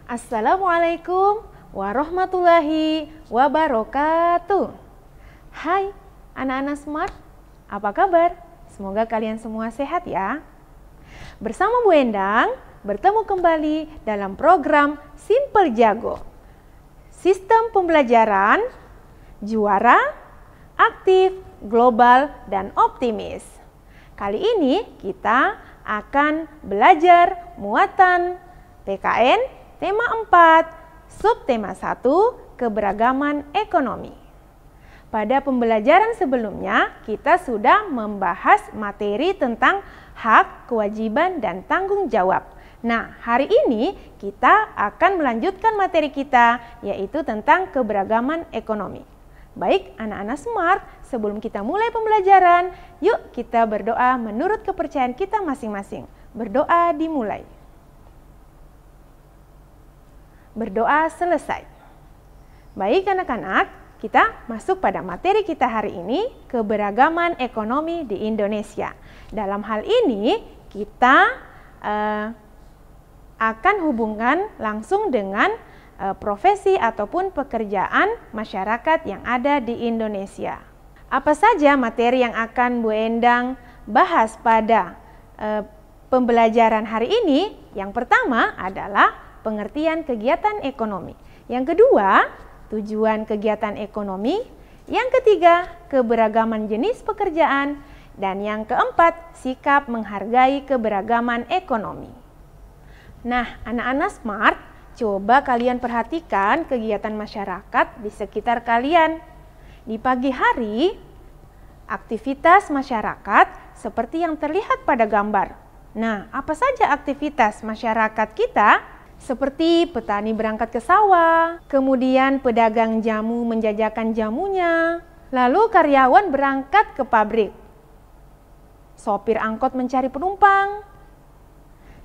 Assalamualaikum warahmatullahi wabarakatuh. Hai anak-anak smart, apa kabar? Semoga kalian semua sehat ya. Bersama Bu Endang, bertemu kembali dalam program Simple Jago. Sistem pembelajaran, juara, aktif, global, dan optimis. Kali ini kita akan belajar muatan PKN tema 4, subtema 1, keberagaman ekonomi. Pada pembelajaran sebelumnya, kita sudah membahas materi tentang hak, kewajiban, dan tanggung jawab. Nah, hari ini kita akan melanjutkan materi kita, yaitu tentang keberagaman ekonomi. Baik, anak-anak smart, sebelum kita mulai pembelajaran, yuk kita berdoa menurut kepercayaan kita masing-masing. Berdoa dimulai. Berdoa selesai. Baik anak-anak, kita masuk pada materi kita hari ini, keberagaman ekonomi di Indonesia. Dalam hal ini, kita akan hubungkan langsung dengan profesi ataupun pekerjaan masyarakat yang ada di Indonesia. Apa saja materi yang akan Bu Endang bahas pada pembelajaran hari ini? Yang pertama adalah pengertian kegiatan ekonomi. Yang kedua, tujuan kegiatan ekonomi. Yang ketiga, keberagaman jenis pekerjaan. Dan yang keempat, sikap menghargai keberagaman ekonomi. Nah, anak-anak smart, coba kalian perhatikan kegiatan masyarakat di sekitar kalian. Di pagi hari, aktivitas masyarakat seperti yang terlihat pada gambar. Nah, apa saja aktivitas masyarakat kita? Seperti petani berangkat ke sawah, kemudian pedagang jamu menjajakan jamunya, lalu karyawan berangkat ke pabrik, sopir angkot mencari penumpang,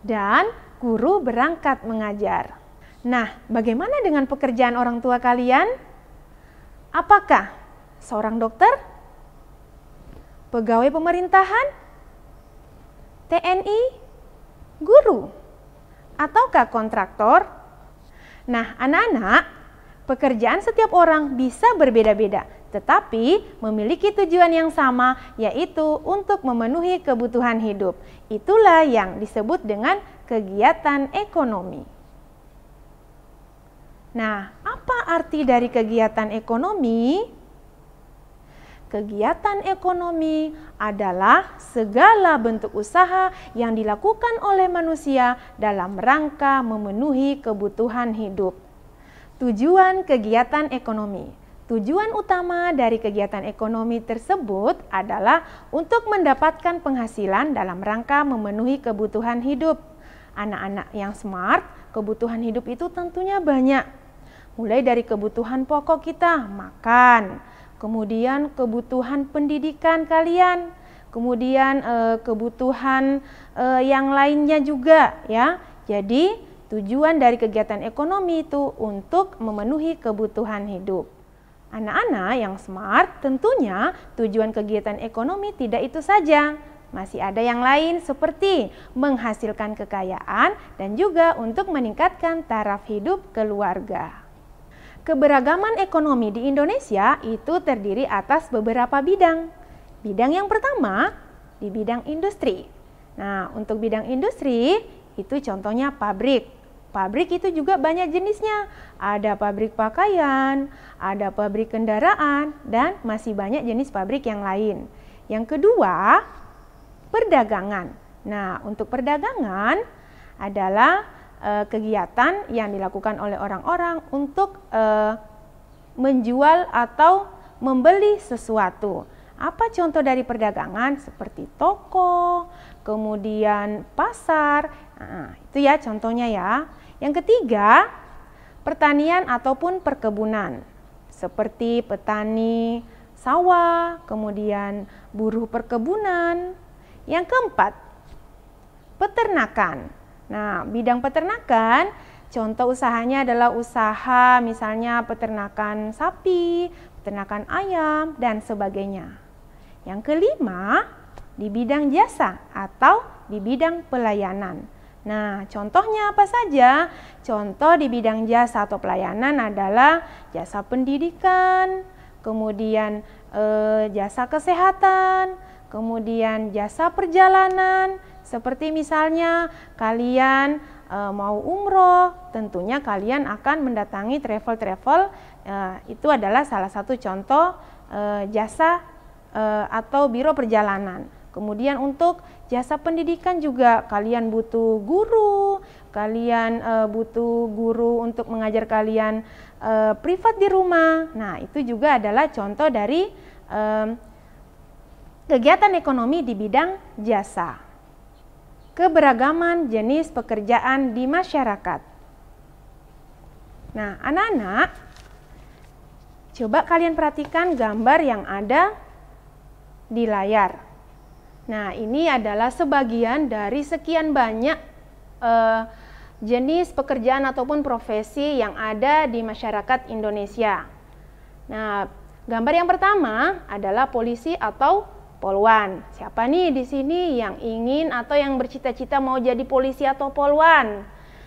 dan guru berangkat mengajar. Nah, bagaimana dengan pekerjaan orang tua kalian? Apakah seorang dokter, pegawai pemerintahan, TNI, guru, ataukah kontraktor? Nah, anak-anak, pekerjaan setiap orang bisa berbeda-beda, tetapi memiliki tujuan yang sama, yaitu untuk memenuhi kebutuhan hidup. Itulah yang disebut dengan kegiatan ekonomi. Nah, apa arti dari kegiatan ekonomi? Kegiatan ekonomi adalah segala bentuk usaha yang dilakukan oleh manusia dalam rangka memenuhi kebutuhan hidup. Tujuan kegiatan ekonomi. Tujuan utama dari kegiatan ekonomi tersebut adalah untuk mendapatkan penghasilan dalam rangka memenuhi kebutuhan hidup. Anak-anak yang smart, kebutuhan hidup itu tentunya banyak. Mulai dari kebutuhan pokok kita, makan, kemudian kebutuhan pendidikan kalian, kemudian kebutuhan yang lainnya juga ya. Jadi tujuan dari kegiatan ekonomi itu untuk memenuhi kebutuhan hidup. Anak-anak yang smart, tentunya tujuan kegiatan ekonomi tidak itu saja. Masih ada yang lain seperti menghasilkan kekayaan dan juga untuk meningkatkan taraf hidup keluarga. Keberagaman ekonomi di Indonesia itu terdiri atas beberapa bidang. Bidang yang pertama di bidang industri. Nah, untuk bidang industri itu contohnya pabrik. Pabrik itu juga banyak jenisnya. Ada pabrik pakaian, ada pabrik kendaraan, dan masih banyak jenis pabrik yang lain. Yang kedua, perdagangan. Nah, untuk perdagangan adalah kegiatan yang dilakukan oleh orang-orang untuk menjual atau membeli sesuatu. Apa contoh dari perdagangan? Seperti toko, kemudian pasar. Nah, itu ya contohnya ya. Yang ketiga, pertanian ataupun perkebunan. Seperti petani sawah, kemudian buruh perkebunan. Yang keempat, peternakan. Nah, bidang peternakan, contoh usahanya adalah usaha misalnya peternakan sapi, peternakan ayam, dan sebagainya. Yang kelima, di bidang jasa atau di bidang pelayanan. Nah, contohnya apa saja? Contoh di bidang jasa atau pelayanan adalah jasa pendidikan, kemudian jasa kesehatan, kemudian jasa perjalanan, seperti misalnya kalian mau umroh, tentunya kalian akan mendatangi travel-travel, itu adalah salah satu contoh jasa atau biro perjalanan. Kemudian untuk jasa pendidikan juga kalian butuh guru, kalian butuh guru untuk mengajar kalian privat di rumah. Nah, itu juga adalah contoh dari kegiatan ekonomi di bidang jasa. Keberagaman jenis pekerjaan di masyarakat. Nah, anak-anak, coba kalian perhatikan gambar yang ada di layar. Nah, ini adalah sebagian dari sekian banyak jenis pekerjaan ataupun profesi yang ada di masyarakat Indonesia. Nah, gambar yang pertama adalah polisi atau polwan. Siapa nih di sini yang ingin atau yang bercita-cita mau jadi polisi atau polwan?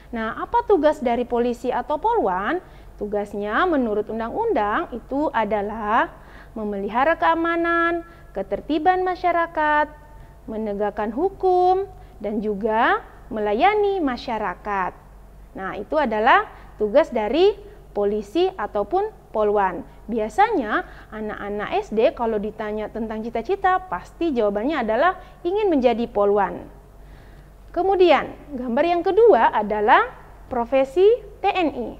Nah, apa tugas dari polisi atau polwan? Tugasnya menurut undang-undang itu adalah memelihara keamanan, ketertiban masyarakat, menegakkan hukum, dan juga melayani masyarakat. Nah, itu adalah tugas dari polisi ataupun polwan. Biasanya anak-anak SD kalau ditanya tentang cita-cita, pasti jawabannya adalah ingin menjadi polwan. Kemudian, gambar yang kedua adalah profesi TNI.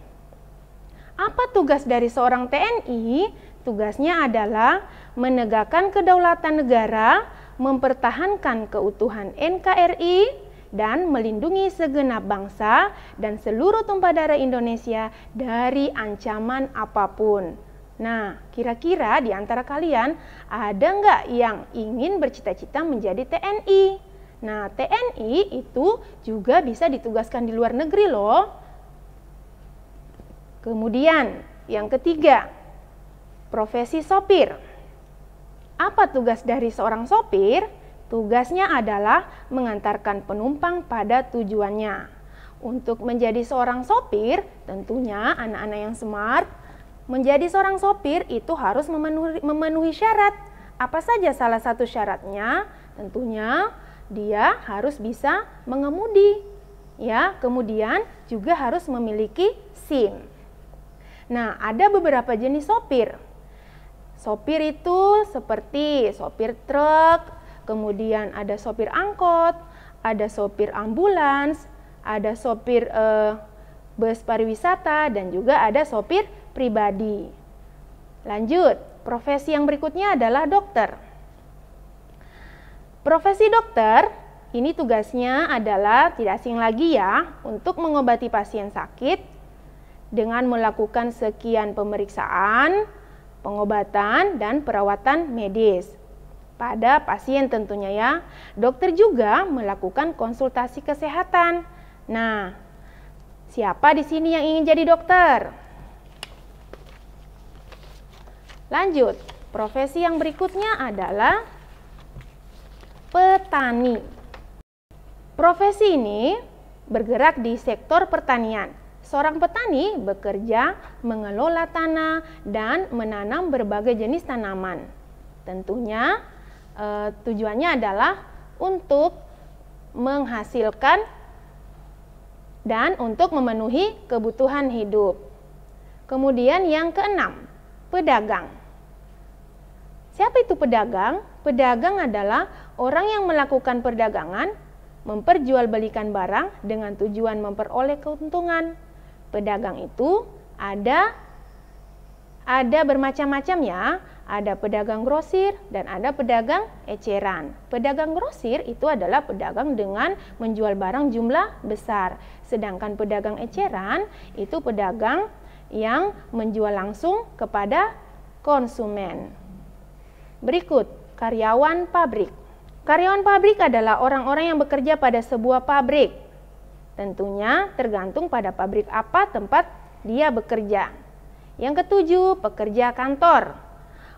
Apa tugas dari seorang TNI? Tugasnya adalah menegakkan kedaulatan negara, mempertahankan keutuhan NKRI, dan melindungi segenap bangsa dan seluruh tumpah darah Indonesia dari ancaman apapun. Nah, kira-kira di antara kalian ada nggak yang ingin bercita-cita menjadi TNI? Nah, TNI itu juga bisa ditugaskan di luar negeri loh. Kemudian, yang ketiga, profesi sopir. Apa tugas dari seorang sopir? Tugasnya adalah mengantarkan penumpang pada tujuannya. Untuk menjadi seorang sopir, tentunya anak-anak yang smart, menjadi seorang sopir itu harus memenuhi syarat. Apa saja salah satu syaratnya? Tentunya dia harus bisa mengemudi. Ya, kemudian juga harus memiliki SIM. Nah, ada beberapa jenis sopir. Sopir itu seperti sopir truk, kemudian ada sopir angkot, ada sopir ambulans, ada sopir bus pariwisata, dan juga ada sopir pribadi. Lanjut, profesi yang berikutnya adalah dokter. Profesi dokter, ini tugasnya adalah tidak asing lagi ya, untuk mengobati pasien sakit dengan melakukan sekian pemeriksaan, pengobatan, dan perawatan medis pada pasien tentunya ya. Dokter juga melakukan konsultasi kesehatan. Nah, siapa di sini yang ingin jadi dokter? Lanjut, profesi yang berikutnya adalah petani. Profesi ini bergerak di sektor pertanian. Seorang petani bekerja mengelola tanah dan menanam berbagai jenis tanaman. Tentunya tujuannya adalah untuk menghasilkan dan untuk memenuhi kebutuhan hidup. Kemudian yang keenam, pedagang. Siapa itu pedagang? Pedagang adalah orang yang melakukan perdagangan, memperjualbelikan barang dengan tujuan memperoleh keuntungan. Pedagang itu ada bermacam-macam ya. Ada pedagang grosir dan ada pedagang eceran. Pedagang grosir itu adalah pedagang dengan menjual barang jumlah besar. Sedangkan pedagang eceran itu pedagang yang menjual langsung kepada konsumen. Berikut, karyawan pabrik. Karyawan pabrik adalah orang-orang yang bekerja pada sebuah pabrik. Tentunya tergantung pada pabrik apa tempat dia bekerja. Yang ketujuh, pekerja kantor.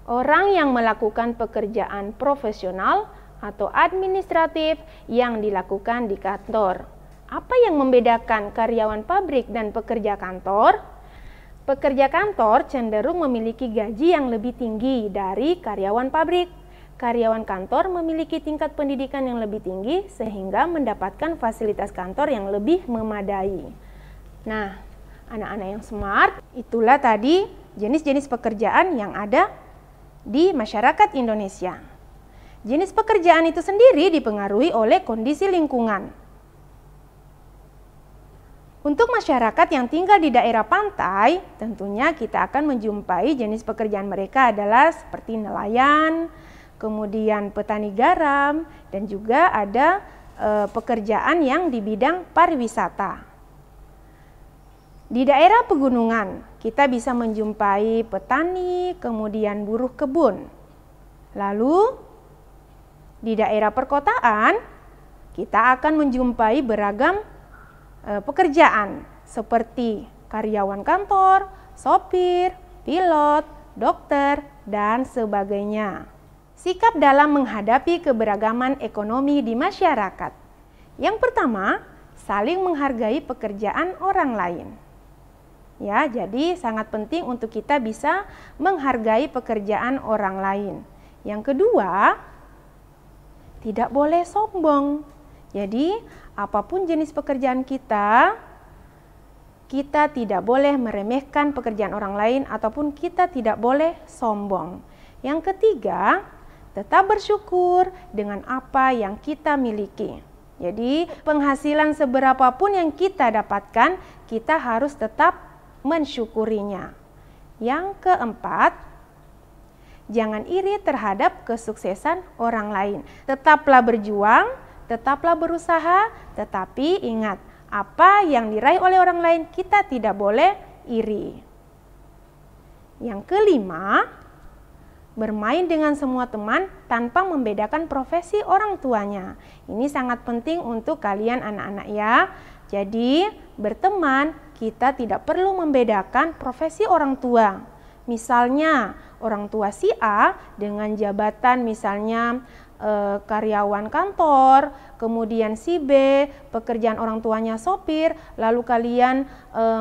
Orang yang melakukan pekerjaan profesional atau administratif yang dilakukan di kantor. Apa yang membedakan karyawan pabrik dan pekerja kantor? Pekerja kantor cenderung memiliki gaji yang lebih tinggi dari karyawan pabrik. Karyawan kantor memiliki tingkat pendidikan yang lebih tinggi sehingga mendapatkan fasilitas kantor yang lebih memadai. Nah, anak-anak yang smart, itulah tadi jenis-jenis pekerjaan yang ada di masyarakat Indonesia. Jenis pekerjaan itu sendiri dipengaruhi oleh kondisi lingkungan. Untuk masyarakat yang tinggal di daerah pantai, tentunya kita akan menjumpai jenis pekerjaan mereka adalah seperti nelayan, kemudian petani garam, dan juga ada pekerjaan yang di bidang pariwisata. Di daerah pegunungan, kita bisa menjumpai petani, kemudian buruh kebun. Lalu, di daerah perkotaan, kita akan menjumpai beragam pekerjaan seperti karyawan kantor, sopir, pilot, dokter, dan sebagainya. Sikap dalam menghadapi keberagaman ekonomi di masyarakat. Yang pertama, saling menghargai pekerjaan orang lain. Ya, jadi sangat penting untuk kita bisa menghargai pekerjaan orang lain. Yang kedua, tidak boleh sombong. Jadi, apapun jenis pekerjaan kita tidak boleh meremehkan pekerjaan orang lain ataupun kita tidak boleh sombong. Yang ketiga, tetap bersyukur dengan apa yang kita miliki. Jadi, penghasilan seberapapun yang kita dapatkan, kita harus tetap mensyukurinya. Yang keempat, jangan iri terhadap kesuksesan orang lain. Tetaplah berjuang, tetaplah berusaha, tetapi ingat, apa yang diraih oleh orang lain kita tidak boleh iri. Yang kelima, bermain dengan semua teman tanpa membedakan profesi orang tuanya. Ini sangat penting untuk kalian anak-anak ya. Jadi, berteman kita tidak perlu membedakan profesi orang tua. Misalnya, orang tua si A dengan jabatan misalnya karyawan kantor, kemudian si B, pekerjaan orang tuanya sopir, lalu kalian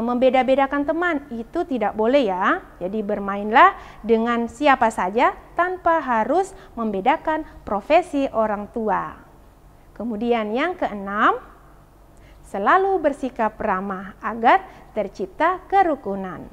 membeda-bedakan teman, itu tidak boleh ya. Jadi bermainlah dengan siapa saja tanpa harus membedakan profesi orang tua. Kemudian yang keenam, selalu bersikap ramah agar tercipta kerukunan.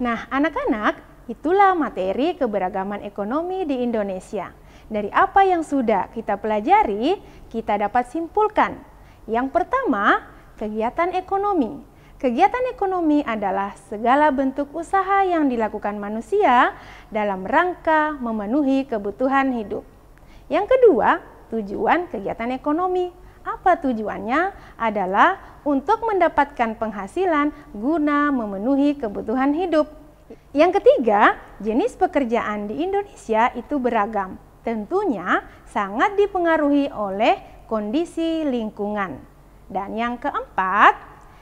Nah, anak-anak, itulah materi keberagaman ekonomi di Indonesia. Dari apa yang sudah kita pelajari, kita dapat simpulkan. Yang pertama, kegiatan ekonomi. Kegiatan ekonomi adalah segala bentuk usaha yang dilakukan manusia dalam rangka memenuhi kebutuhan hidup. Yang kedua, tujuan kegiatan ekonomi. Apa tujuannya? Adalah untuk mendapatkan penghasilan guna memenuhi kebutuhan hidup. Yang ketiga, jenis pekerjaan di Indonesia itu beragam. Tentunya sangat dipengaruhi oleh kondisi lingkungan. Dan yang keempat,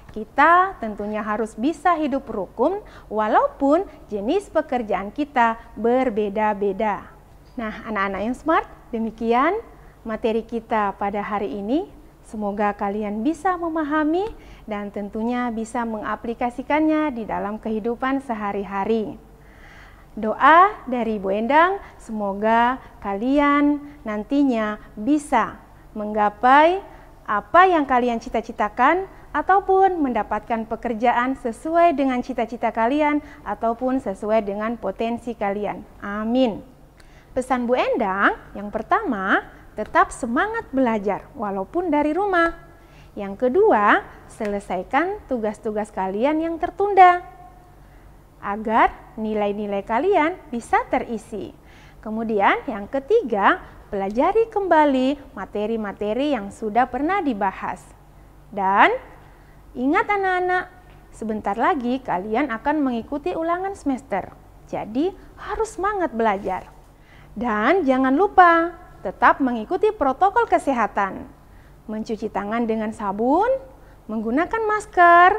kita tentunya harus bisa hidup rukun walaupun jenis pekerjaan kita berbeda-beda. Nah, anak-anak yang smart, demikian materi kita pada hari ini. Semoga kalian bisa memahami dan tentunya bisa mengaplikasikannya di dalam kehidupan sehari-hari. Doa dari Bu Endang, semoga kalian nantinya bisa menggapai apa yang kalian cita-citakan ataupun mendapatkan pekerjaan sesuai dengan cita-cita kalian ataupun sesuai dengan potensi kalian. Amin. Pesan Bu Endang yang pertama, tetap semangat belajar walaupun dari rumah. Yang kedua, selesaikan tugas-tugas kalian yang tertunda agar nilai-nilai kalian bisa terisi. Kemudian yang ketiga, pelajari kembali materi-materi yang sudah pernah dibahas. Dan ingat anak-anak, sebentar lagi kalian akan mengikuti ulangan semester. Jadi harus semangat belajar. Dan jangan lupa tetap mengikuti protokol kesehatan. Mencuci tangan dengan sabun, menggunakan masker,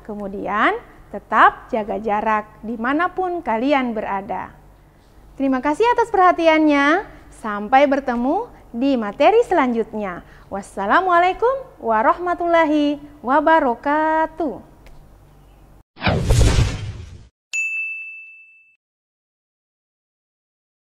kemudian tetap jaga jarak dimanapun kalian berada. Terima kasih atas perhatiannya. Sampai bertemu di materi selanjutnya. Wassalamualaikum warahmatullahi wabarakatuh.